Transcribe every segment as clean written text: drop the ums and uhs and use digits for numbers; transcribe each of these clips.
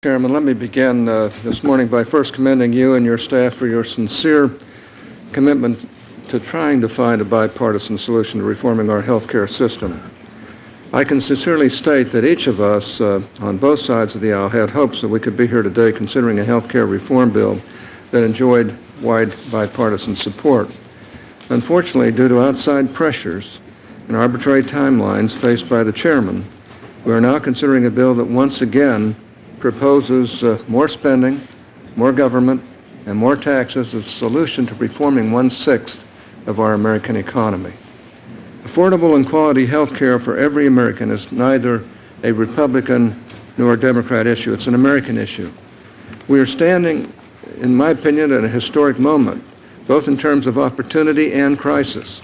Chairman, let me begin this morning by first commending you and your staff for your sincere commitment to trying to find a bipartisan solution to reforming our health care system. I can sincerely state that each of us on both sides of the aisle had hopes that we could be here today considering a health care reform bill that enjoyed wide bipartisan support. Unfortunately, due to outside pressures and arbitrary timelines faced by the chairman, we are now considering a bill that once again proposes more spending, more government, and more taxes as a solution to reforming 1/6 of our American economy. Affordable and quality health care for every American is neither a Republican nor a Democrat issue. It's an American issue. We are standing, in my opinion, at a historic moment, both in terms of opportunity and crisis.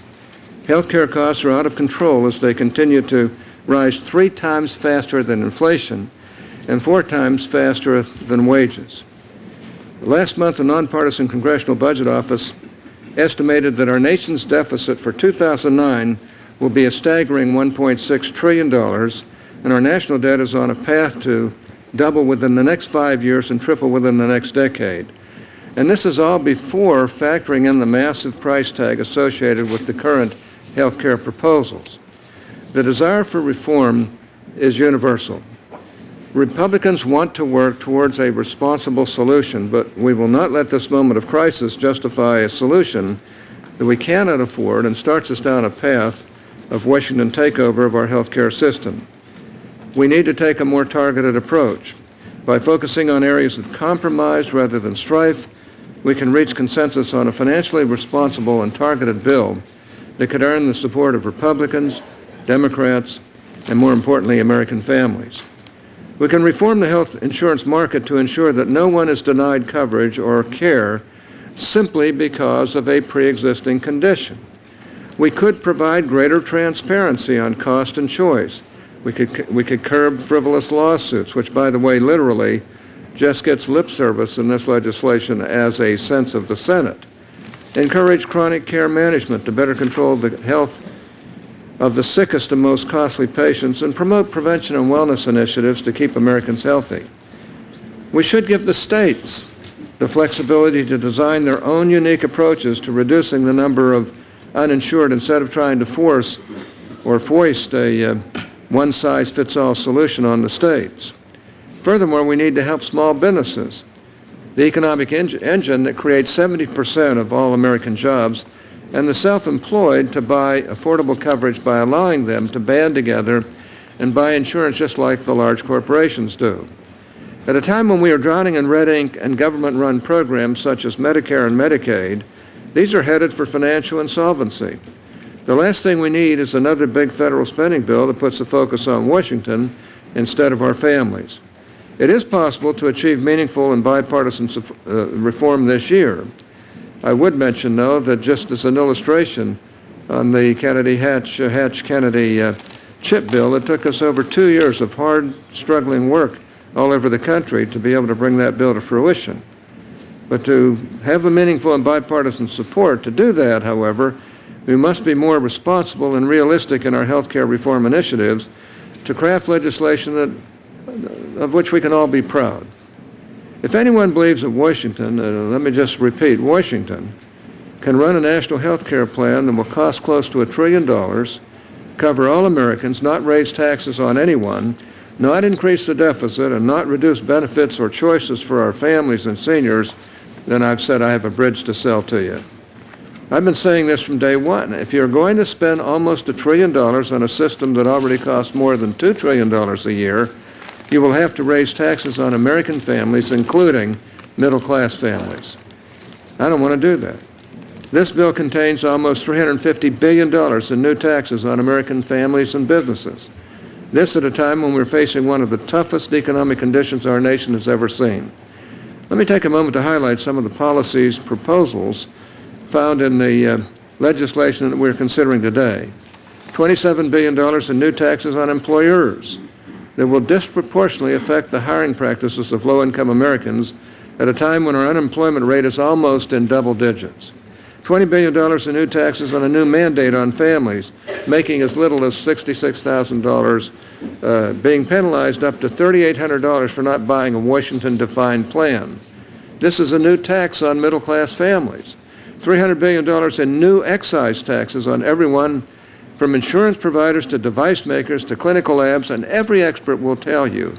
Health care costs are out of control as they continue to rise 3 times faster than inflation and 4 times faster than wages. Last month, the Nonpartisan Congressional Budget Office estimated that our nation's deficit for 2009 will be a staggering $1.6 trillion, and our national debt is on a path to double within the next 5 years and triple within the next decade. And this is all before factoring in the massive price tag associated with the current health care proposals. The desire for reform is universal. Republicans want to work towards a responsible solution, but we will not let this moment of crisis justify a solution that we cannot afford and starts us down a path of Washington takeover of our health care system. We need to take a more targeted approach. By focusing on areas of compromise rather than strife, we can reach consensus on a financially responsible and targeted bill that could earn the support of Republicans, Democrats, and more importantly, American families. We can reform the health insurance market to ensure that no one is denied coverage or care simply because of a pre-existing condition. We could provide greater transparency on cost and choice. We could curb frivolous lawsuits, which, by the way, literally just gets lip service in this legislation as a sense of the Senate. Encourage chronic care management to better control the health of the sickest and most costly patients, and promote prevention and wellness initiatives to keep Americans healthy. We should give the states the flexibility to design their own unique approaches to reducing the number of uninsured instead of trying to force or foist a one-size-fits-all solution on the states. Furthermore, we need to help small businesses, the economic engine that creates 70% of all American jobs, and the self-employed to buy affordable coverage by allowing them to band together and buy insurance just like the large corporations do. At a time when we are drowning in red ink and government-run programs such as Medicare and Medicaid, these are headed for financial insolvency. The last thing we need is another big federal spending bill that puts the focus on Washington instead of our families. It is possible to achieve meaningful and bipartisan reform this year. I would mention, though, that just as an illustration on the Hatch-Kennedy chip bill, it took us over 2 years of hard, struggling work all over the country to be able to bring that bill to fruition. But to have a meaningful and bipartisan support to do that, however, we must be more responsible and realistic in our health care reform initiatives to craft legislation of which we can all be proud. If anyone believes that Washington, let me just repeat, Washington can run a national health care plan that will cost close to $1 trillion, cover all Americans, not raise taxes on anyone, not increase the deficit, and not reduce benefits or choices for our families and seniors, then I've said I have a bridge to sell to you. I've been saying this from day one. If you're going to spend almost $1 trillion on a system that already costs more than $2 trillion a year, you will have to raise taxes on American families, including middle-class families. I don't want to do that. This bill contains almost $350 billion in new taxes on American families and businesses. This at a time when we're facing one of the toughest economic conditions our nation has ever seen. Let me take a moment to highlight some of the policies proposals found in the legislation that we're considering today. $27 billion in new taxes on employers that will disproportionately affect the hiring practices of low-income Americans at a time when our unemployment rate is almost in double digits. $20 billion in new taxes on a new mandate on families, making as little as $66,000, being penalized up to $3,800 for not buying a Washington-defined plan. This is a new tax on middle-class families. $300 billion in new excise taxes on everyone from insurance providers to device makers to clinical labs, and every expert will tell you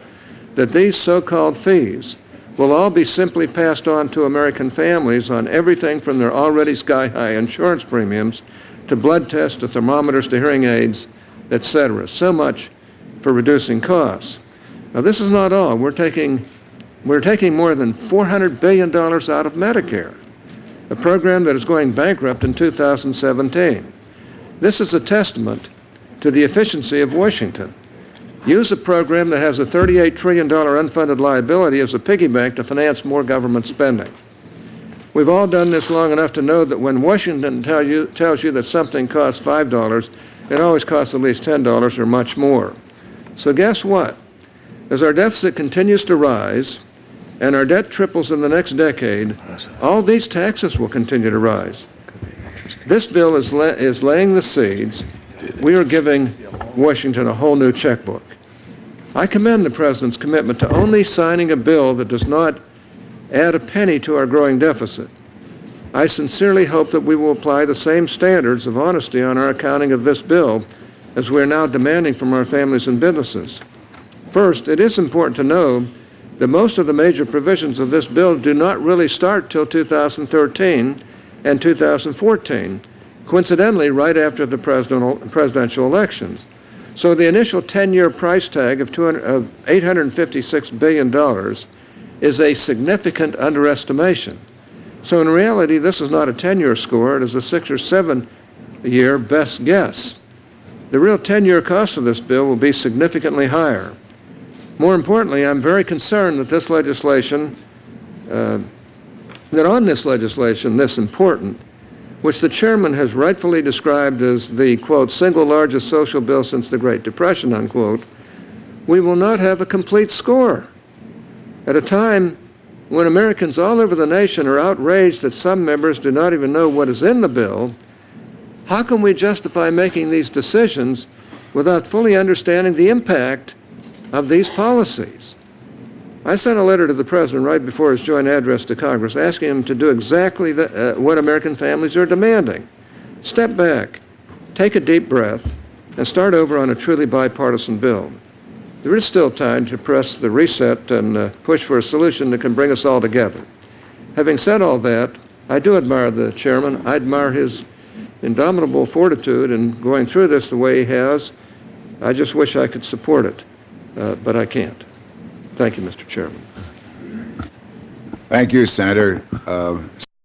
that these so-called fees will all be simply passed on to American families on everything from their already sky-high insurance premiums to blood tests to thermometers to hearing aids, etc. So much for reducing costs. Now, this is not all. We're taking more than $400 billion out of Medicare, a program that is going bankrupt in 2017. This is a testament to the efficiency of Washington. Use a program that has a $38 trillion unfunded liability as a piggy bank to finance more government spending. We've all done this long enough to know that when Washington tells you that something costs $5, it always costs at least $10 or much more. So guess what? As our deficit continues to rise and our debt triples in the next decade, all these taxes will continue to rise. This bill is laying the seeds. We are giving Washington a whole new checkbook. I commend the President's commitment to only signing a bill that does not add a penny to our growing deficit. I sincerely hope that we will apply the same standards of honesty on our accounting of this bill as we are now demanding from our families and businesses. First, it is important to know that most of the major provisions of this bill do not really start till 2013 and 2014, coincidentally right after the presidential elections. So the initial 10-year price tag of $856 billion is a significant underestimation. So in reality, this is not a 10-year score. It is a 6 or 7-year best guess. The real 10-year cost of this bill will be significantly higher. More importantly, I'm very concerned that this legislation, this important, which the chairman has rightfully described as the, quote, single largest social bill since the Great Depression, unquote, we will not have a complete score. At a time when Americans all over the nation are outraged that some members do not even know what is in the bill, how can we justify making these decisions without fully understanding the impact of these policies? I sent a letter to the President right before his joint address to Congress asking him to do exactly what American families are demanding. Step back, take a deep breath, and start over on a truly bipartisan bill. There is still time to press the reset and push for a solution that can bring us all together. Having said all that, I do admire the chairman. I admire his indomitable fortitude in going through this the way he has. I just wish I could support it, but I can't. Thank you, Mr. Chairman. Thank you, Senator.